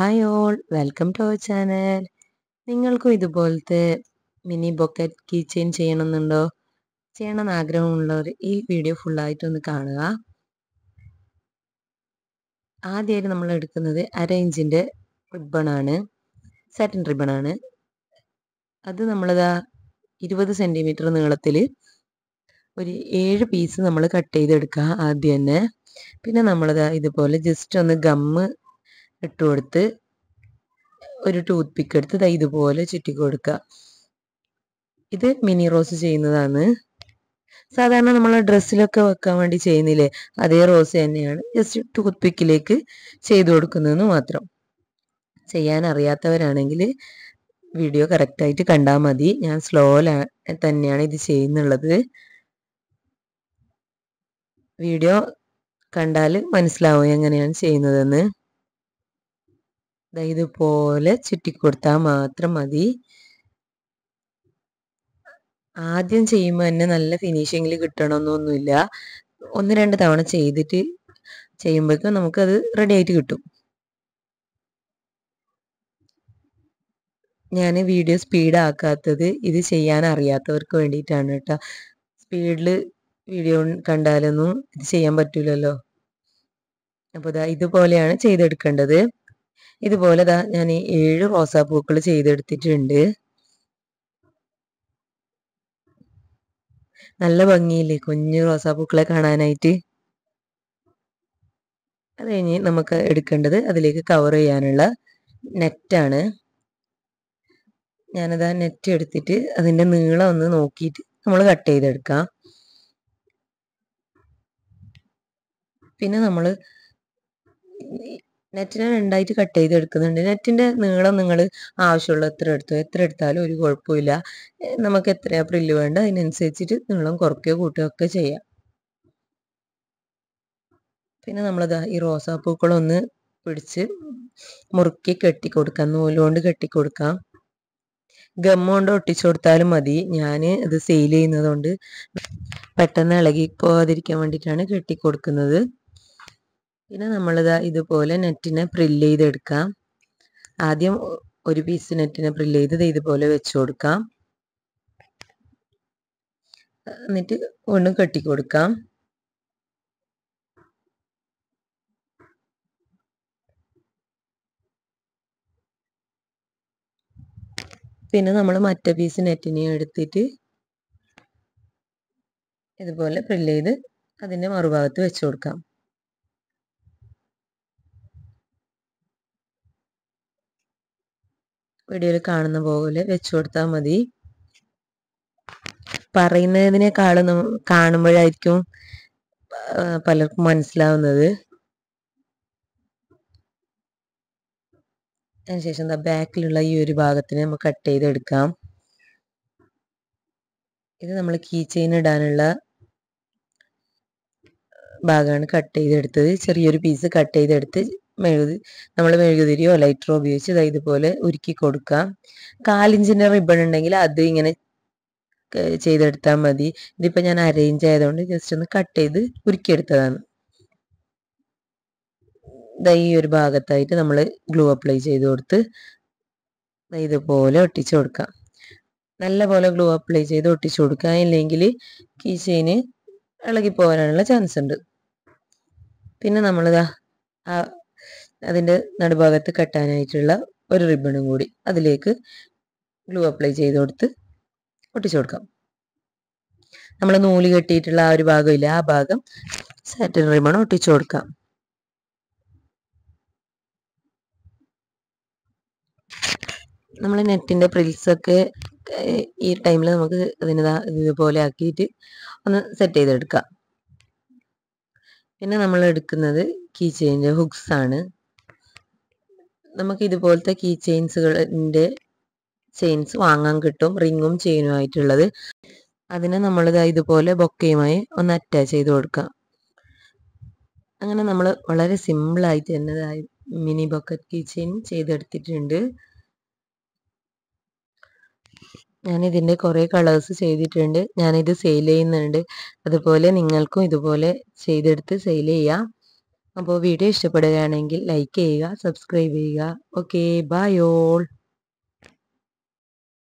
Hi all, welcome to our channel. നിങ്ങൾക്കും ഇതുപോലത്തെ mini bouquet key chain ചെയ്യണമെന്നുണ്ടോ? ചെയ്യണമെന്ന് ആഗ്രഹമുള്ളവർ ഈ വീഡിയോ ഫുള്ളായിട്ടൊന്ന് കാണുക. ആദ്യമായിട്ട് നമ്മൾ എടുക്കുന്നത് 1/2 ഇഞ്ചിൻ്റെ റിബണാണ്, സാറ്റിൻ റിബണാണ്. അത് നമ്മളിതാ 20 സെൻറ്റിമീറ്റർ നീളത്തിൽ ഒരു 7 പീസ് നമ്മൾ കട്ട് ചെയ്തെടുക്കുക ആദ്യം തന്നെ. പിന്നെ നമ്മളിതാ ഇതുപോലെ ജസ്റ്റ് ഒന്ന് ഗമ്മ് ഇട്ട് കൊടുത്ത് ഒരു ടൂത്ത് പിക്ക് എടുത്ത് ഇതുപോലെ ചുറ്റി കൊടുക്കുക. ഇത് മിനി റോസ് ചെയ്യുന്നതാണ്. സാധാരണ നമ്മൾ ഡ്രസ്സിലൊക്കെ വെക്കാൻ വേണ്ടി ചെയ്യുന്നില്ലേ, അതേ റോസ് തന്നെയാണ്, ജസ്റ്റ് ടൂത്ത് പിക്കിലേക്ക് ചെയ്തു കൊടുക്കുന്നതെന്ന് മാത്രം. ചെയ്യാൻ അറിയാത്തവരാണെങ്കിൽ വീഡിയോ കറക്റ്റായിട്ട് കണ്ടാൽ മതി. ഞാൻ സ്ലോയിലാണ് തന്നെയാണ് ഇത് ചെയ്യുന്നുള്ളത്. വീഡിയോ കണ്ടാൽ മനസ്സിലാവും എങ്ങനെയാണ് ചെയ്യുന്നതെന്ന്. ഇതുപോലെ ചുറ്റിക്കൊടുത്താൽ മാത്രം മതി. ആദ്യം ചെയ്യുമ്പോൾ തന്നെ നല്ല ഫിനിഷിങ്ങിൽ കിട്ടണമെന്നൊന്നുമില്ല. 1-2 തവണ ചെയ്തിട്ട് ചെയ്യുമ്പോഴേക്കും നമുക്കത് റെഡി ആയിട്ട് കിട്ടും. ഞാൻ വീഡിയോ സ്പീഡാക്കാത്തത് ഇത് ചെയ്യാൻ അറിയാത്തവർക്ക് വേണ്ടിയിട്ടാണ് കേട്ടോ. സ്പീഡിൽ വീഡിയോ കണ്ടാലൊന്നും ഇത് ചെയ്യാൻ പറ്റില്ലല്ലോ. അപ്പോൾ ഇതുപോലെയാണ് ചെയ്തെടുക്കേണ്ടത്. ഇതുപോലെ ഞാൻ 7 റോസാപ്പൂക്കൾ ചെയ്തെടുത്തിട്ടുണ്ട്. നല്ല ഭംഗിയില്ലേ കുഞ്ഞു റോസാപ്പൂക്കളെ കാണാനായിട്ട്. അത് കഴിഞ്ഞ് നമുക്ക് എടുക്കേണ്ടത് അതിലേക്ക് കവർ ചെയ്യാനുള്ള നെറ്റാണ്. ഞാനത് ആ നെറ്റ് എടുത്തിട്ട് അതിൻ്റെ നീളം ഒന്ന് നോക്കിയിട്ട് നമ്മൾ കട്ട് ചെയ്തെടുക്കാം. പിന്നെ നമ്മൾ നെറ്റിനെ 2ആയിട്ട് കട്ട് ചെയ്തെടുക്കുന്നുണ്ട്. നെറ്റിൻ്റെ നീളം നിങ്ങൾ ആവശ്യമുള്ള എത്ര എടുത്താലും ഒരു കുഴപ്പമില്ല. നമുക്ക് എത്രയാണ് പ്രില്ല് വേണ്ട അതിനനുസരിച്ചിട്ട് നീളം കുറയ്ക്കുകയോ കൂട്ടുകയോ ഒക്കെ ചെയ്യാം. പിന്നെ നമ്മളത് ഈ റോസാപ്പൂക്കളൊന്ന് പിടിച്ച് മുറുക്കി കെട്ടിക്കൊടുക്കാം, നൂലുകൊണ്ട് കെട്ടിക്കൊടുക്കാം. ഗം കൊണ്ട് ഒട്ടിച്ചു കൊടുത്താലും മതി. ഞാൻ ഇത് സെയിൽ ചെയ്യുന്നതുകൊണ്ട് പെട്ടെന്ന് ഇളകി പോകാതിരിക്കാൻ വേണ്ടിയിട്ടാണ് കെട്ടിക്കൊടുക്കുന്നത്. പിന്നെ നമ്മളിതാ ഇതുപോലെ നെറ്റിനെ പ്രില്ല് ചെയ്തെടുക്കാം. ആദ്യം ഒരു പീസ് നെറ്റിനെ പ്രില്ല് ചെയ്ത് ഇതുപോലെ വെച്ച് കൊടുക്കാം. എന്നിട്ട് വീണ്ടും കെട്ടിക്കൊടുക്കാം. പിന്നെ നമ്മൾ മറ്റേ പീസ് നെറ്റിനെ എടുത്തിട്ട് ഇതുപോലെ പ്രില്ല് ചെയ്ത് അതിൻ്റെ മറുഭാഗത്ത് വെച്ച് കൊടുക്കാം. വീഡിയോയിൽ കാണുന്ന പോലെ വെച്ച് കൊടുത്താൽ മതി. പറയുന്നതിനേക്കാളും കാണുമ്പോഴായിരിക്കും പലർക്കും മനസ്സിലാവുന്നത്. അതിനുശേഷം ബാക്കിലുള്ള ഈ ഒരു ഭാഗത്തിന് നമുക്ക് കട്ട് ചെയ്തെടുക്കാം. ഇത് നമ്മൾ കീ ചെയിൻ ഇടാനുള്ള ഭാഗമാണ് കട്ട് ചെയ്തെടുത്തത്. ചെറിയൊരു പീസ് കട്ട് ചെയ്തെടുത്ത് നമ്മൾ മെഴുകുതിരിയോ ലൈറ്ററോ ഉപയോഗിച്ച് ഇതുപോലെ ഉരുക്കി കൊടുക്കാം. 1/4 ഇഞ്ചിൻ്റെ റിബൺ ഉണ്ടെങ്കിൽ അത് ഇങ്ങനെ ചെയ്തെടുത്താൽ മതി. ഇതിപ്പോൾ ഞാൻ 1/2 ഇഞ്ച് ആയതുകൊണ്ട് ജസ്റ്റ് ഒന്ന് കട്ട് ചെയ്ത് ഉരുക്കിയെടുത്തതാണ്. ഈ ഒരു ഭാഗത്തായിട്ട് നമ്മൾ ഗ്ലൂ അപ്ലൈ ചെയ്ത് കൊടുത്ത് ഇതുപോലെ ഒട്ടിച്ചു കൊടുക്കാം. നല്ല പോലെ ഗ്ലൂ അപ്ലൈ ചെയ്ത് ഒട്ടിച്ചു കൊടുക്കുക, ഇല്ലെങ്കിൽ കീ ചെയിന് ഇളകി പോകാനുള്ള ചാൻസ് ഉണ്ട്. പിന്നെ നമ്മളിതാ അതിൻ്റെ നടുഭാഗത്ത് കെട്ടാനായിട്ടുള്ള ഒരു റിബണും കൂടി അതിലേക്ക് ഗ്ലൂ അപ്ലൈ ചെയ്ത് കൊടുത്ത് ഒട്ടിച്ചു കൊടുക്കാം. നമ്മൾ നൂല് കെട്ടിയിട്ടുള്ള ആ ഒരു ഭാഗമില്ല, ആ ഭാഗം സാറ്റിൻ റിബൺ ഒട്ടിച്ചു കൊടുക്കാം. നമ്മൾ നെറ്റിൻ്റെ പ്രിൽസൊക്കെ ഈ ടൈമിൽ നമുക്ക് ഇതുപോലെ ആക്കിയിട്ട് ഒന്ന് സെറ്റ് ചെയ്തെടുക്കാം. പിന്നെ നമ്മൾ എടുക്കുന്നത് കീ ചെയിൻ്റെ ഹുക്സ് ആണ്. നമുക്ക് ഇതുപോലത്തെ കീ ചെയിൻസുകളിൻ്റെ ചെയിൻസ് വാങ്ങാൻ കിട്ടും, റിങ്ങും ചെയിനും ആയിട്ടുള്ളത്. അതിനെ നമ്മൾ ഇതുപോലെ ബൊക്കയുമായി ഒന്ന് അറ്റാച്ച് ചെയ്ത് കൊടുക്കാം. അങ്ങനെ നമ്മൾ വളരെ സിമ്പിളായിട്ട് തന്നെ മിനി ബൊക്കറ്റ് കീ ചെയിൻ ചെയ്തെടുത്തിട്ടുണ്ട്. ഞാനിതിൻ്റെ കുറേ കളേഴ്സ് ചെയ്തിട്ടുണ്ട്. ഞാനിത് സെയിൽ ചെയ്യുന്നുണ്ട്. അതുപോലെ നിങ്ങൾക്കും ഇതുപോലെ ചെയ്തെടുത്ത് സെയിൽ ചെയ്യാം. അപ്പോൾ വീഡിയോ ഇഷ്ടപ്പെടുകയാണെങ്കിൽ ലൈക്ക് ചെയ്യുക, സബ്സ്ക്രൈബ് ചെയ്യുക. Okay, bye all.